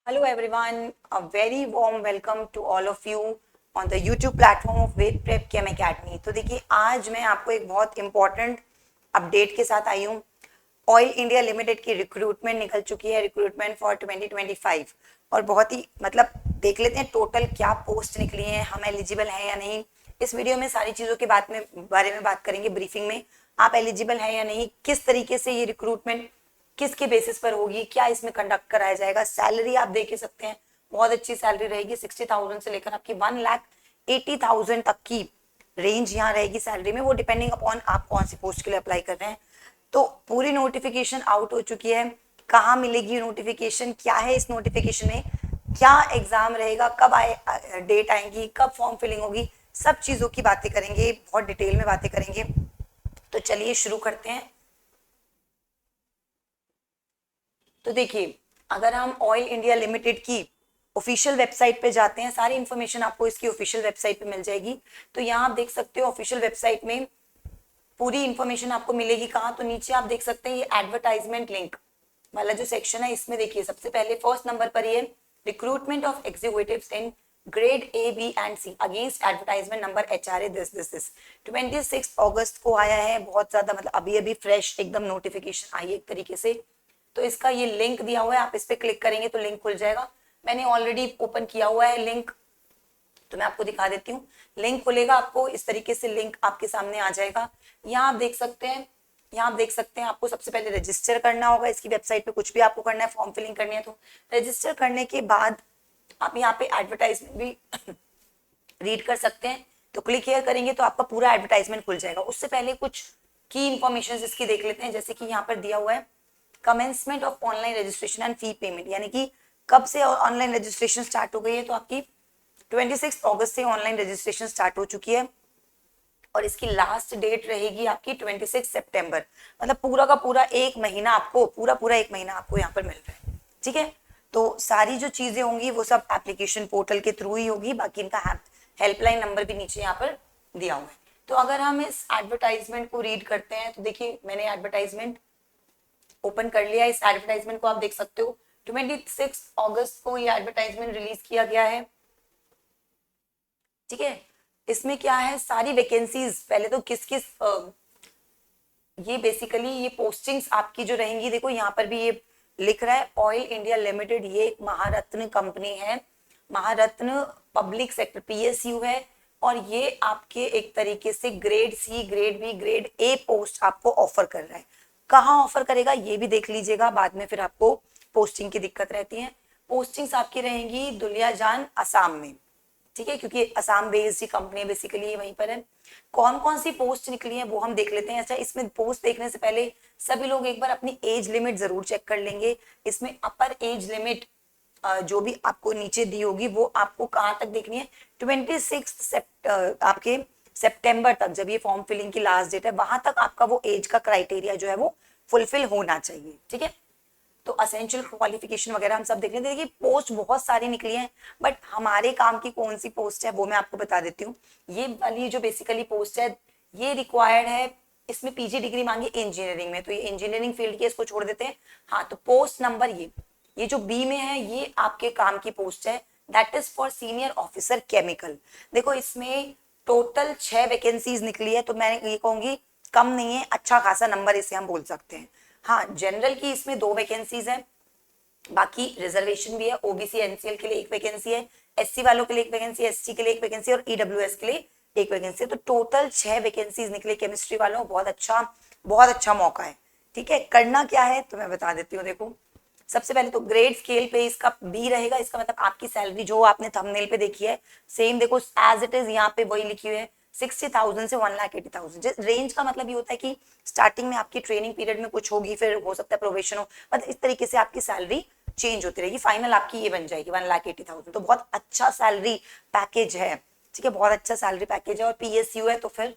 Hello everyone, a very warm welcome to all of you on the YouTube platform of Ved Prep Chem Academy। तो देखिए आज मैं आपको एक बहुत इम्पोर्टेंट अपडेट के साथ आई हूँ। ऑयल इंडिया लिमिटेड की रिक्रूटमेंट निकल चुकी है, रिक्रूटमेंट फॉर 2025 और बहुत ही देख लेते हैं टोटल क्या पोस्ट निकली हैं, हम एलिजिबल हैं या नहीं। इस वीडियो में सारी चीज़ों के बारे में बात करेंगे ब्रीफिंग में। आप एलिजिबल हैं या नहीं, किस तरीके से ये रिक्रूटमेंट किसके बेसिस पर होगी, क्या इसमें कंडक्ट कराया जाएगा। सैलरी आप देख ही सकते हैं, बहुत अच्छी सैलरी रहेगी। 60,000 से लेकर आपकी 1,80,000 तक की रेंज यहाँ रहेगी सैलरी में, वो डिपेंडिंग अपॉन आप कौन सी पोस्ट के लिए अप्लाई कर रहे हैं। तो पूरी नोटिफिकेशन आउट हो चुकी है। कहाँ मिलेगी नोटिफिकेशन, क्या है इस नोटिफिकेशन में, क्या एग्जाम रहेगा, कब आए डेट आएंगी, कब फॉर्म फिलिंग होगी, सब चीजों की बातें करेंगे, बहुत डिटेल में बातें करेंगे। तो चलिए शुरू करते हैं। तो देखिए, अगर हम ऑयल इंडिया लिमिटेड की ऑफिशियल वेबसाइट पे जाते हैं, सारी इंफॉर्मेशन आपको इसकी ऑफिशियल वेबसाइट पे मिल जाएगी। तो यहाँ आप देख सकते हो ऑफिशियल वेबसाइट में पूरी इंफॉर्मेशन आपको मिलेगी। कहाँ, तो नीचे आप देख सकते हैं ये एडवर्टाइजमेंट लिंक वाला जो सेक्शन है, इसमें देखिए सबसे पहले फर्स्ट नंबर पर ये recruitment of executives in grade A B and C against advertisement number HRA this 26 अगस्त को आया है। बहुत ज्यादा अभी अभी फ्रेश एकदम नोटिफिकेशन आई है एक तरीके से। तो इसका ये लिंक दिया हुआ है, आप इस पे क्लिक करेंगे तो लिंक खुल जाएगा। मैंने ऑलरेडी ओपन किया हुआ है लिंक, तो मैं आपको दिखा देती हूँ। लिंक खुलेगा, आपको इस तरीके से लिंक आपके सामने आ जाएगा। यहाँ आप देख सकते हैं, आपको सबसे पहले रजिस्टर करना होगा इसकी वेबसाइट पे। कुछ भी आपको करना है, फॉर्म फिलिंग करनी है, तो रजिस्टर करने के बाद आप यहाँ पे एडवर्टाइजमेंट भी रीड कर सकते हैं। तो क्लिक हियर करेंगे तो आपका पूरा एडवर्टाइजमेंट खुल जाएगा। उससे पहले कुछ की इंफॉर्मेशन इसकी देख लेते हैं, जैसे कि यहाँ पर दिया हुआ है commencement of online registration and fee payment, यानी कि कब से ऑनलाइन रजिस्ट्रेशन स्टार्ट हो गई है। तो आपकी 26 अगस्त से ऑनलाइन रजिस्ट्रेशन स्टार्ट हो चुकी है और इसकी लास्ट डेट रहेगी आपकी 26 सितंबर। पूरा का पूरा एक महीना आपको, पूरा एक महीना आपको यहाँ पर मिल रहा है। ठीक है, तो सारी जो चीजें होंगी वो सब एप्लीकेशन पोर्टल के थ्रू ही होगी। बाकी इनका हेल्पलाइन नंबर भी नीचे यहाँ पर दिया हुआ है। तो अगर हम इस एडवर्टाइजमेंट को रीड करते हैं तो देखिए, मैंने एडवर्टाइजमेंट ओपन कर लिया। इस एडवर्टाइजमेंट को आप देख सकते हो, 26 अगस्त को ये एडवर्टाइजमेंट रिलीज किया गया है। ठीक है, इसमें क्या है, सारी वैकेंसीज पहले तो किस किस ये बेसिकली ये पोस्टिंग्स आपकी जो रहेंगी, देखो यहाँ पर भी ये लिख रहा है ऑयल इंडिया लिमिटेड, ये एक महारत्न कंपनी है, महारत्न पब्लिक सेक्टर PSU है। और ये आपके एक तरीके से grade C, grade B, grade A post आपको ऑफर कर रहा है। कहाँ ऑफर करेगा ये भी देख लीजिएगा, बाद में फिर आपको पोस्टिंग की दिक्कत रहती है। पोस्टिंग्स आपकी रहेंगी दुलियाजान असम में। ठीक है, क्योंकि असम बेस्ड कंपनी बेसिकली वहीं पर है। कौन कौन सी पोस्ट निकली है वो हम देख लेते हैं। अच्छा, इसमें पोस्ट देखने से पहले सभी लोग एक बार अपनी एज लिमिट जरूर चेक कर लेंगे। इसमें अपर एज लिमिट जो भी आपको नीचे दी होगी वो आपको कहाँ तक देखनी है, 26 आपके सितंबर तक, जब ये फॉर्म फिलिंग की लास्ट डेट है, वहां तक आपका वो एज का क्राइटेरिया जो है वो फुलफिल होना चाहिए। ठीक है, तो असेंशियल क्वालिफिकेशन वगैरह हम सब देख लेते हैं। देखिए, पोस्ट बहुत सारी निकली हैं, बट हमारे काम की कौन सी पोस्ट है वो मैं आपको बता देती हूँ। ये वाली जो बेसिकली पोस्ट है ये रिक्वायर्ड है, इसमें PG डिग्री मांगी इंजीनियरिंग में, तो ये इंजीनियरिंग फील्ड की, इसको छोड़ देते हैं। हाँ, तो पोस्ट नंबर ये जो B में है ये आपके काम की पोस्ट है, that is for senior officer chemical. देखो, इसमें टोटल 6 वैकेंसीज निकली है, तो मैं ये कहूंगी कम नहीं है, अच्छा खासा नंबर इसे हम बोल सकते हैं। हाँ, जनरल की इसमें 2 वैकेंसीज है, बाकी रिजर्वेशन भी है। OBC NCL के लिए 1 वैकेंसी है, SC वालों के लिए 1 वैकेंसी, ST के लिए 1 वैकेंसी और EWS के लिए 1 वैकेंसी। तो टोटल 6 वैकेंसीज निकले केमिस्ट्री वालों। बहुत अच्छा मौका है। ठीक है, करना क्या है तो मैं बता देती हूँ। देखो, सबसे पहले तो ग्रेड स्केल पे इसका B रहेगा। इसका आपकी सैलरी जो आपने थंबनेल पे देखी है सेम, देखो एज इट इज यहाँ पे वही लिखी हुई है, 60,000 से 1,80,000। रेंज का ये होता है कि स्टार्टिंग में आपकी ट्रेनिंग पीरियड में कुछ होगी, फिर हो सकता है प्रोबेशन हो, इस तरीके से आपकी सैलरी चेंज होती रहेगी। फाइनल आपकी ये बन जाएगी 1,80,000। तो बहुत अच्छा सैलरी पैकेज है। ठीक है, बहुत अच्छा सैलरी पैकेज है और PSU है, तो फिर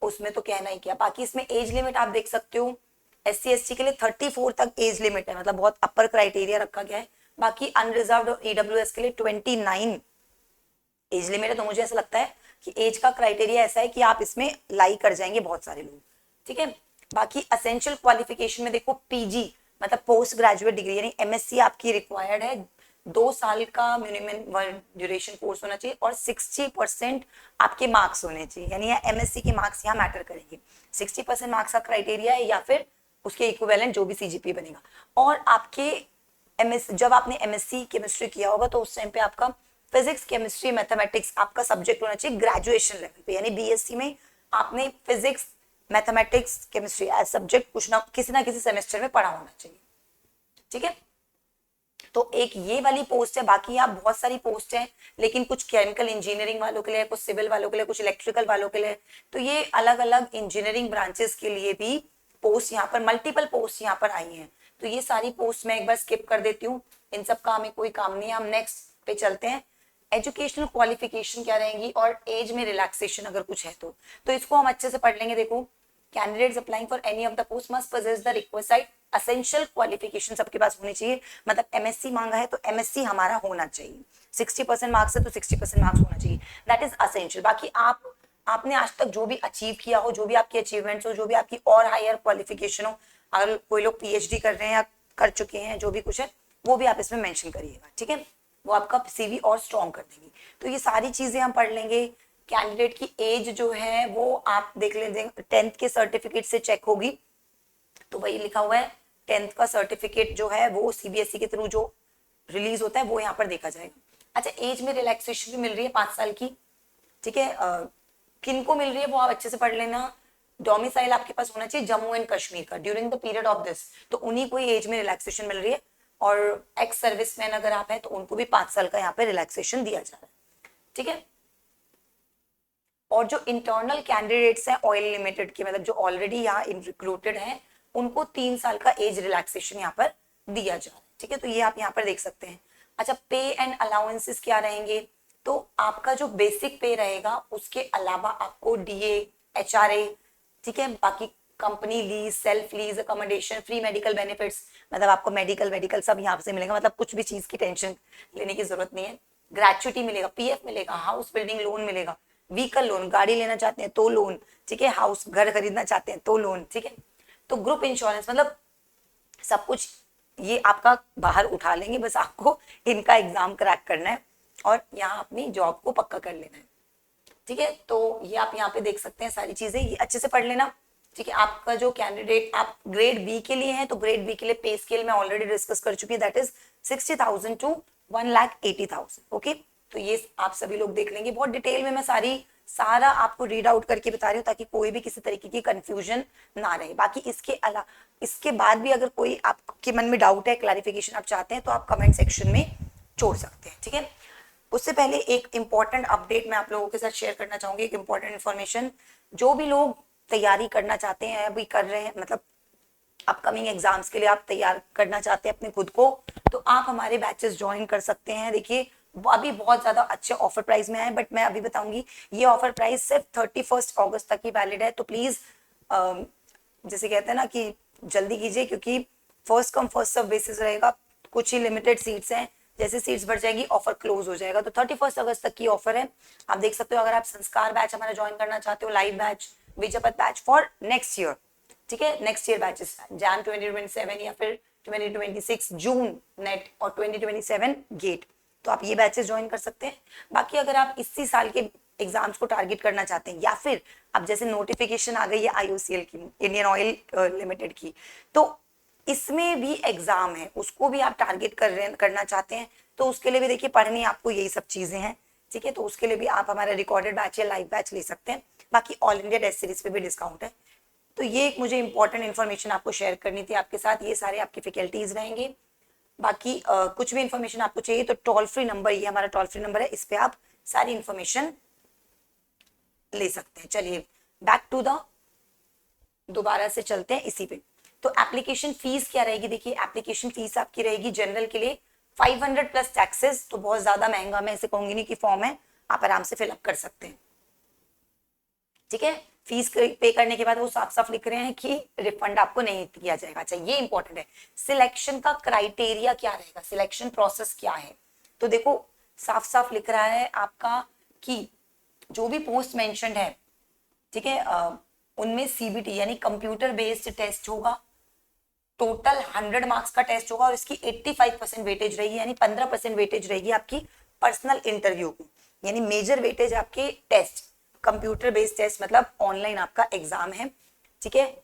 उसमें तो कहना ही क्या। बाकी इसमें एज लिमिट आप देख सकते हो, SC ST के लिए 34 तक एज लिमिट है, बहुत अपर क्राइटेरिया रखा गया है। बाकी अनरिजर्व्ड और EWS के लिए 29 एज लिमिट है। तो मुझे ऐसा लगता है कि एज का क्राइटेरिया ऐसा है कि आप इसमें लाई कर जाएंगे बहुत सारे लोग। ठीक है, बाकी असेंशियल क्वालिफिकेशन में देखो PG पोस्ट ग्रेजुएट डिग्री यानी MSc आपकी रिक्वायर्ड है। 2 साल का मिनिमम ड्यूरेशन कोर्स होना चाहिए और 60% आपके मार्क्स होने चाहिए, यानी एमएससी के मार्क्स यहाँ मैटर करेंगे। 60% मार्क्स का क्राइटेरिया है या फिर उसके इक्विवेलेंट जो भी सीजीपी बनेगा। और आपके जब आपने एमएससी केमिस्ट्री किया होगा तो उस टाइम पे आपका फिजिक्स केमिस्ट्री मैथमेटिक्स आपका सब्जेक्ट होना चाहिए ग्रेजुएशन लेवल पे, यानी बीएससी में आपने physics mathematics chemistry as subject कुछ ना किसी सेमेस्टर में पढ़ा होना चाहिए। ठीक है, तो एक ये वाली पोस्ट है। बाकी यहाँ बहुत सारी पोस्ट है, लेकिन कुछ केमिकल इंजीनियरिंग वालों के लिए, कुछ सिविल वालों के लिए, कुछ इलेक्ट्रिकल वालों के लिए, तो ये अलग अलग इंजीनियरिंग ब्रांचेस के लिए भी पोस्ट यहाँ पर, मल्टीपल पोस्ट यहाँ पर आई हैं। तो ये सारी पोस्ट मैं एक बार स्किप कर देती हूँ, इन सब का हमें कोई काम नहीं है। हम नेक्स्ट पे चलते हैं। एजुकेशनल क्वालिफिकेशन क्या रहेंगी और एज में रिलैक्सेशन अगर कुछ है तो इसको हम अच्छे से पढ़ लेंगे। देखो, candidates applying for any of the post must possess the requisite essential qualification सबके पास होनी चाहिए। मतलब एमएससी मांगा है तो एमएससी हमारा होना चाहिए, 60% मार्क्स है तो 60% मार्क्स होना चाहिए, दैट इज एसेंशियल। बाकी आपने आज तक जो भी अचीव किया हो, जो भी आपकी अचीवमेंट्स हो, जो भी आपकी और हायर क्वालिफिकेशन हो, अगर कोई लोग पीएचडी कर रहे हैं या कर चुके हैं, जो भी कुछ है वो भी आप इसमें मेंशन करिएगा। ठीक है, वो आपका सीवी और स्ट्रॉन्ग कर देंगी। तो ये सारी चीजें हम पढ़ लेंगे। कैंडिडेट की एज जो है वो आप देख लीजिए, 10th के सर्टिफिकेट से चेक होगी, तो वही लिखा हुआ है 10th का सर्टिफिकेट जो है वो सीबीएसई के थ्रू जो रिलीज होता है वो यहाँ पर देखा जाएगा। अच्छा, एज में रिलैक्सेशन भी मिल रही है 5 साल की। ठीक है, किन को मिल रही है वो आप अच्छे से पढ़ लेना। डोमिसाइल आपके पास होना चाहिए जम्मू एंड कश्मीर का during the period of this, तो उन्हीं को एज में रिलैक्सेशन मिल रही है। और एक्स सर्विसमैन अगर आप हैं तो उनको भी 5 साल का यहाँ पे रिलैक्सेशन दिया जा रहा है। ठीक है, और जो इंटरनल कैंडिडेट्स हैं ऑयल लिमिटेड के, मतलब जो ऑलरेडी यहाँ रिक्रूटेड हैं, उनको 3 साल का एज रिलैक्सेशन यहाँ पर दिया जा रहा है। ठीक है, तो ये आप यहाँ पर देख सकते हैं। अच्छा, पे एंड अलाउंसेस क्या रहेंगे, तो आपका जो बेसिक पे रहेगा उसके अलावा आपको डीए, एचआरए, ठीक है, बाकी company lease, self lease, accommodation, free medical benefits, मतलब आपको मेडिकल सब यहाँ से मिलेगा, मतलब कुछ भी चीज की टेंशन लेने की जरूरत नहीं है। ग्रेचुटी मिलेगा, पीएफ मिलेगा, हाउस बिल्डिंग लोन मिलेगा, व्हीकल लोन, गाड़ी लेना चाहते हैं तो लोन, ठीक है, हाउस घर खरीदना चाहते हैं तो लोन, ठीक है, तो ग्रुप इंश्योरेंस, मतलब सब कुछ ये आपका बाहर उठा लेंगे, बस आपको इनका एग्जाम क्रैक करना है और यहाँ अपनी जॉब को पक्का कर लेना है। ठीक है, तो ये आप यहाँ पे देख सकते हैं सारी चीजें, ये अच्छे से पढ़ लेना। ठीक है, आपका जो कैंडिडेट आप ग्रेड बी के लिए हैं तो ग्रेड बी के लिए पे स्केल मैं ऑलरेडी डिस्कस कर चुकी है, दैट इज 60,000 टू 1,80,000। ओके, तो ये आप सभी लोग देख लेंगे। बहुत डिटेल में मैं सारा आपको रीड आउट करके बता रही हूँ ताकि कोई भी किसी तरीके की कंफ्यूजन ना रहे। बाकी इसके बाद भी अगर कोई आपके मन में डाउट है, क्लैरिफिकेशन आप चाहते हैं तो आप कमेंट सेक्शन में छोड़ सकते हैं। ठीक है, उससे पहले एक इंपॉर्टेंट अपडेट मैं आप लोगों के साथ शेयर करना चाहूंगी, एक इंपॉर्टेंट इन्फॉर्मेशन। जो भी लोग तैयारी करना चाहते हैं, अभी कर रहे हैं, मतलब अपकमिंग एग्जाम्स के लिए आप तैयार करना चाहते हैं अपने खुद को, तो आप हमारे बैचेस ज्वाइन कर सकते हैं। देखिए, अभी बहुत ज्यादा अच्छे ऑफर प्राइस में आए, बट मैं अभी बताऊंगी ये ऑफर प्राइस सिर्फ 31 अगस्त तक ही वैलिड है, तो प्लीज जैसे कहते हैं ना कि जल्दी कीजिए, क्योंकि first come first serve basis रहेगा, कुछ ही लिमिटेड सीट्स हैं, जैसे सीट्स बढ़ जाएगी ऑफर क्लोज हो जाएगा। तो 31 अगस्त तक की ऑफर है, आप देख सकते हो। अगर आप संस्कार बैच हमारा ज्वाइन करना चाहते हो, live batch, Vijaypath batch for next year, ठीक है, नेक्स्ट ईयर बैचेस जैन 2027 या फिर 2026 जून नेट और 2027 गेट, तो आप ये बैचेस ज्वाइन कर सकते हैं। बाकी अगर आप इसी साल के एग्जाम्स को टारगेट करना चाहते हैं या फिर अब जैसे नोटिफिकेशन आ गई है आईओसीएल की, इंडियन ऑयल लिमिटेड की, तो इसमें भी एग्जाम है, उसको भी आप टारगेट करना चाहते हैं, तो उसके लिए भी देखिए पढ़नी आपको यही सब चीजें हैं। ठीक है, तो उसके लिए भी आप हमारा रिकॉर्डेड बैच या लाइव बैच ले सकते हैं। बाकी ऑल इंडिया टेस्ट सीरीज पे भी डिस्काउंट है। तो ये एक मुझे इंपॉर्टेंट इन्फॉर्मेशन आपको शेयर करनी थी आपके साथ। ये सारे आपके फैकल्टीज रहेंगे। बाकी कुछ भी इंफॉर्मेशन आपको चाहिए तो टोल फ्री नंबर, ये हमारा टोल फ्री नंबर है, इस पे आप सारी इंफॉर्मेशन ले सकते हैं। चलिए बैक टू द, दोबारा से चलते हैं इसी पे। तो एप्लीकेशन फीस क्या रहेगी, देखिए एप्लीकेशन फीस आपकी रहेगी जनरल के लिए 500 प्लस टैक्सेस, तो बहुत ज्यादा महंगा मैं इसे कहूंगी नहीं कि फॉर्म है, आप आराम से फिलअप कर सकते हैं। ठीक है, फीस पे करने के बाद वो साफ साफ लिख रहे हैं कि रिफंड आपको नहीं किया जाएगा। अच्छा, ये इंपॉर्टेंट है। सिलेक्शन का क्राइटेरिया क्या रहेगा, सिलेक्शन प्रोसेस क्या है, तो देखो साफ साफ लिख रहा है आपका कि जो भी पोस्ट मेंशन्ड है, ठीक है, उनमें सीबीटी यानी कंप्यूटर बेस्ड टेस्ट होगा, टोटल 100 मार्क्स का टेस्ट होगा और इसकी 85% वेटेज रहेगी, यानी 15% वेटेज रहेगी आपकी पर्सनल इंटरव्यू को, यानी मेजर वेटेज आपके टेस्ट, कंप्यूटर बेस्ड टेस्ट, मतलब ऑनलाइन आपका एग्जाम है, ठीक है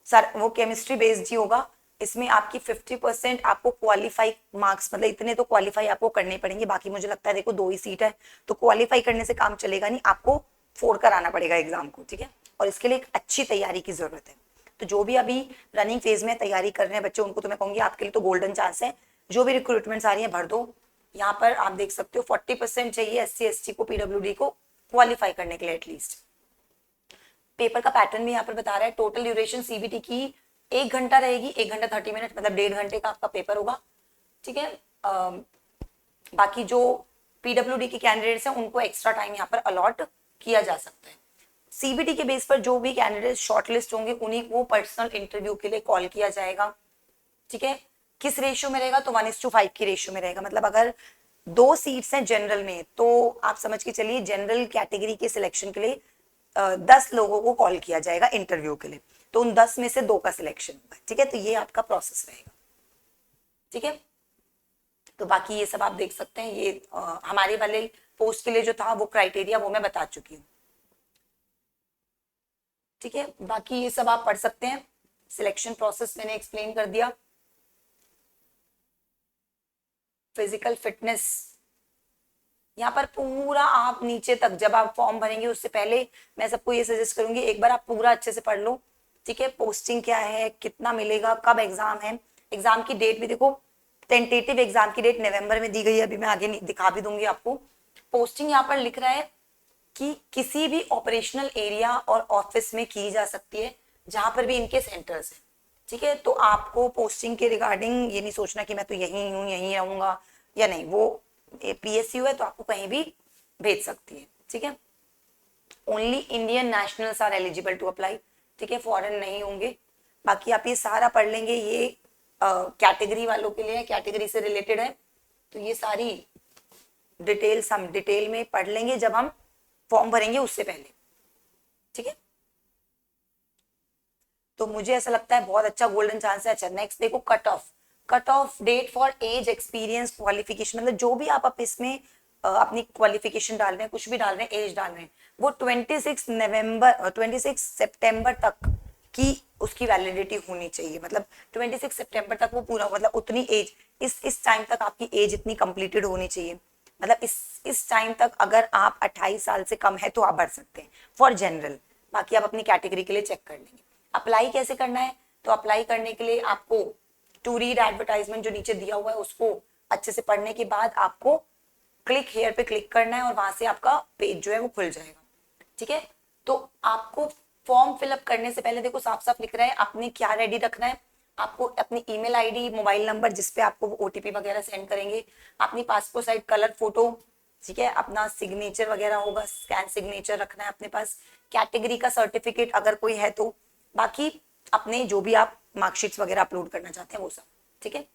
सर। वो केमिस्ट्री बेस्ड ही होगा, इसमें आपकी 50% आपको क्वालिफाई मार्क्स, मतलब इतने तो क्वालिफाई आपको करने पड़ेंगे, बाकी मुझे लगता है देखो 2 ही सीट है तो क्वालिफाई करने से काम चलेगा नहीं, आपको फोड़ कर आना पड़ेगा एग्जाम को, ठीक है। और इसके लिए एक अच्छी तैयारी की जरूरत है। तो जो भी अभी रनिंग फेज में तैयारी कर रहे हैं बच्चे, उनको तो मैं कहूंगी आपके लिए तो गोल्डन चांस है, जो भी रिक्रूटमेंट आ रही है भर दो। यहाँ पर आप देख सकते हो 40% चाहिए SC ST को, PWD को क्वालिफाई करने के लिए एटलीस्ट। पेपर का पैटर्न भी यहाँ पर बता रहा है। टोटल ड्यूरेशन CBT की 1 घंटा रहेगी, 1 घंटा 30 मिनट, मतलब 1.5 घंटे का आपका पेपर होगा, ठीक है। बाकी जो PWD के कैंडिडेट्स हैं उनको एक्स्ट्रा टाइम यहाँ पर अलॉट किया जा सकता है। CBT के बेस पर जो भी कैंडिडेट शॉर्टलिस्ट होंगे उन्हीं को पर्सनल इंटरव्यू के लिए कॉल किया जाएगा, ठीक है। किस रेशियो में रहेगा, तो 1:5 की रेशियो में रहेगा, मतलब अगर 2 सीट्स हैं जनरल में तो आप समझ के चलिए जनरल कैटेगरी के सिलेक्शन के लिए 10 लोगों को कॉल किया जाएगा इंटरव्यू के लिए, तो उन 10 में से 2 का सिलेक्शन होगा, ठीक है। तो ये आपका प्रोसेस रहेगा, ठीक है। तो बाकी ये सब आप देख सकते हैं, ये हमारे वाले पोस्ट के लिए जो था वो क्राइटेरिया वो मैं बता चुकी हूँ, ठीक है। बाकी ये सब आप पढ़ सकते हैं, सिलेक्शन प्रोसेस मैंने एक्सप्लेन कर दिया। फिजिकल फिटनेस यहाँ पर पूरा आप नीचे तक जब आप फॉर्म भरेंगे उससे पहले मैं सबको ये सजेस्ट करूंगी एक बार आप पूरा अच्छे से पढ़ लो, ठीक है। पोस्टिंग क्या है, कितना मिलेगा, कब एग्जाम है, एग्जाम की डेट भी देखो, टेंटेटिव एग्जाम की डेट नवंबर में दी गई है, अभी मैं आगे दिखा भी दूंगी आपको। पोस्टिंग यहाँ पर लिख रहा है कि किसी भी ऑपरेशनल एरिया और ऑफिस में की जा सकती है जहां पर भी इनके सेंटर्स हैं, ठीक है। तो आपको पोस्टिंग के रिगार्डिंग ये नहीं सोचना कि मैं तो यहीं हूँ यहीं रहूंगा या नहीं, वो PSU है तो आपको कहीं भी भेज सकती है, ठीक है। Only Indian nationals are eligible to apply, ठीक है, फॉरेन नहीं होंगे। बाकी आप ये सारा पढ़ लेंगे, ये कैटेगरी वालों के लिए, कैटेगरी से रिलेटेड है, तो ये सारी डिटेल्स हम डिटेल में पढ़ लेंगे जब हम फॉर्म भरेंगे उससे पहले, ठीक है। तो मुझे ऐसा लगता है बहुत अच्छा गोल्डन चांस है। अच्छा नेक्स्ट देखो cut off date for age experience qualification, मतलब जो भी आप इसमें अपनी क्वालिफिकेशन डाल रहे हैं, कुछ भी डाल रहे हैं, एज डाल रहे हैं, वो 26 सितंबर तक की उसकी वैलिडिटी होनी चाहिए, मतलब 26 सितंबर तक वो पूरा, मतलब उतनी एज, इस टाइम तक आपकी एज इतनी कंप्लीटेड होनी चाहिए, मतलब इस टाइम तक अगर आप 28 साल से कम है तो आप भर सकते हैं फॉर जनरल। बाकी आप अपनी कैटेगरी के लिए चेक कर लेंगे। अप्लाई कैसे करना है, तो अप्लाई करने के लिए आपको टू रीड एडवर्टाइजमेंट जो नीचे दिया हुआ है उसको अच्छे से पढ़ने के बाद आपको क्लिक हेयर पे क्लिक करना है और वहां से आपका पेज जो है वो खुल जाएगा, ठीक है। तो आपको फॉर्म फिलअप करने से पहले देखो साफ साफ लिख रहा है आपने क्या रेडी रखना है, आपको अपनी ईमेल आईडी, मोबाइल नंबर जिसपे आपको OTP वगैरह सेंड करेंगे, अपनी पासपोर्ट साइज कलर फोटो, ठीक है, अपना सिग्नेचर वगैरह होगा, स्कैन सिग्नेचर रखना है अपने पास, कैटेगरी का सर्टिफिकेट अगर कोई है तो, बाकी अपने जो भी आप मार्कशीट्स वगैरह अपलोड करना चाहते हैं वो सब, ठीक है।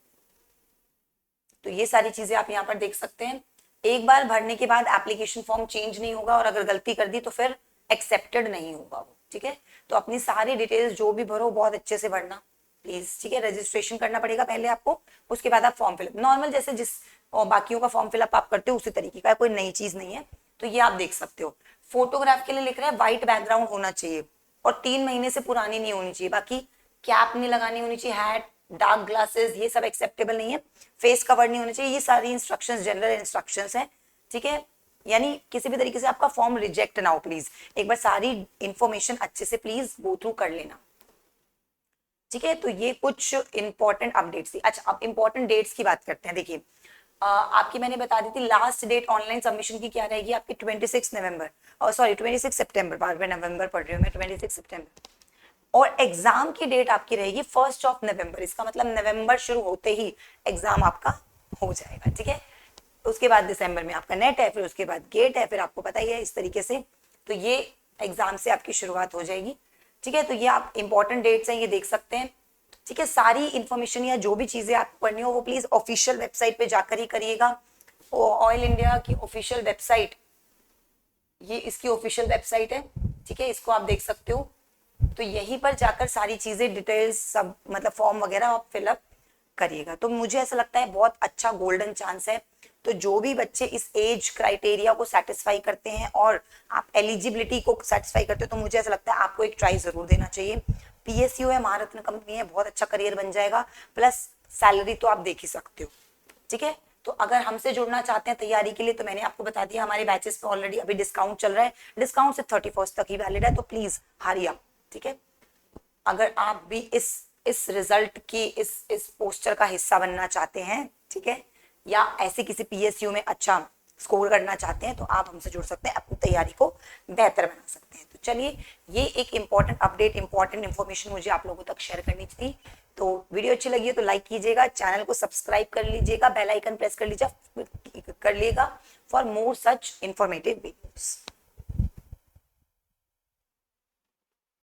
तो ये सारी चीजें आप यहाँ पर देख सकते हैं। एक बार भरने के बाद एप्लीकेशन फॉर्म चेंज नहीं होगा और अगर गलती कर दी तो फिर एक्सेप्टेड नहीं होगा वो, ठीक है। तो अपनी सारी डिटेल्स जो भी भरो बहुत अच्छे से भरना प्लीज, ठीक है। रजिस्ट्रेशन करना पड़ेगा पहले आपको, उसके बाद आप फॉर्म फिलअप नॉर्मल जैसे जिस और बाकियों का फॉर्म फिलअप आप करते हो उसी तरीके का, कोई नई चीज नहीं है। तो ये आप देख सकते हो। फोटोग्राफ के लिए लिख रहे हैं व्हाइट बैकग्राउंड होना चाहिए और 3 महीने से पुरानी नहीं होनी चाहिए, बाकी कैप नहीं लगानी होनी चाहिए, हैट, डार्क ग्लासेस ये सब एक्सेप्टेबल नहीं है, फेस कवर नहीं होना चाहिए, ये सारी इंस्ट्रक्शंस जनरल इंस्ट्रक्शंस हैं, ठीक है। यानी किसी भी तरीके से आपका फॉर्म रिजेक्ट ना हो, प्लीज एक बार सारी इंफॉर्मेशन अच्छे से प्लीज गो थ्रू कर लेना, ठीक है। तो ये कुछ इंपॉर्टेंट अपडेट्स थी। अच्छा अब इंपॉर्टेंट डेट्स की बात करते हैं। देखिए आपकी मैंने बता दी थी लास्ट डेट ऑनलाइन सबमिशन की क्या रहेगी आपकी 26 नवंबर, और सॉरी 26 सितंबर, बार बार नवंबर पढ़ रही हूँ मैं, 26 सितंबर। और एग्जाम की डेट आपकी रहेगी 1 नवंबर, इसका मतलब नवंबर शुरू होते ही एग्जाम आपका हो जाएगा, ठीक है। उसके बाद दिसंबर में आपका नेट है, फिर उसके बाद गेट है, फिर आपको पता ही है इस तरीके से, तो ये एग्जाम से आपकी शुरुआत हो जाएगी, ठीक है। तो ये आप इंपॉर्टेंट डेट्स हैं, ये देख सकते हैं, ठीक है। सारी इंफॉर्मेशन या जो भी चीजें आपको करनी हो वो प्लीज ऑफिशियल वेबसाइट पे जाकर ही करिएगा। ऑयल इंडिया की ऑफिशियल वेबसाइट, ये इसकी ऑफिशियल वेबसाइट है, ठीक है, इसको आप देख सकते हो। तो यहीं पर जाकर सारी चीजें डिटेल्स सब मतलब फॉर्म वगैरह आप फिलअप करिएगा। तो मुझे ऐसा लगता है बहुत अच्छा गोल्डन चांस है। तो जो भी बच्चे इस एज क्राइटेरिया को सेटिस्फाई करते हैं और आप एलिजिबिलिटी को सेटिस्फाई करते हो, तो मुझे ऐसा लगता है आपको एक ट्राई जरूर देना चाहिए। पीएसयू है, महारत्न कंपनी है, बहुत अच्छा करियर बन जाएगा, प्लस सैलरी तो आप देख ही सकते हो। ठीक है, तो अगर हमसे जुड़ना चाहते हैं तैयारी के लिए, तो मैंने आपको बता दिया हमारे बैचेस पे ऑलरेडी अभी डिस्काउंट चल रहा है, डिस्काउंट सिर्फ 31 तक ही वैलिड है, तो प्लीज हरी अप। ठीक है, अगर आप भी इस रिजल्ट की इस पोस्टर का हिस्सा बनना चाहते हैं, ठीक है, या ऐसे किसी पीएसयू में अच्छा स्कोर करना चाहते हैं, तो आप हमसे जुड़ सकते हैं, अपनी तैयारी को बेहतर बना सकते हैं। तो चलिए, ये एक इंपॉर्टेंट अपडेट, इंपॉर्टेंट इन्फॉर्मेशन मुझे आप लोगों तक शेयर करनी थी। तो वीडियो अच्छी लगी है तो लाइक कीजिएगा, चैनल को सब्सक्राइब कर लीजिएगा, बेल आइकन प्रेस कर लीजिएगा for more such informative videos.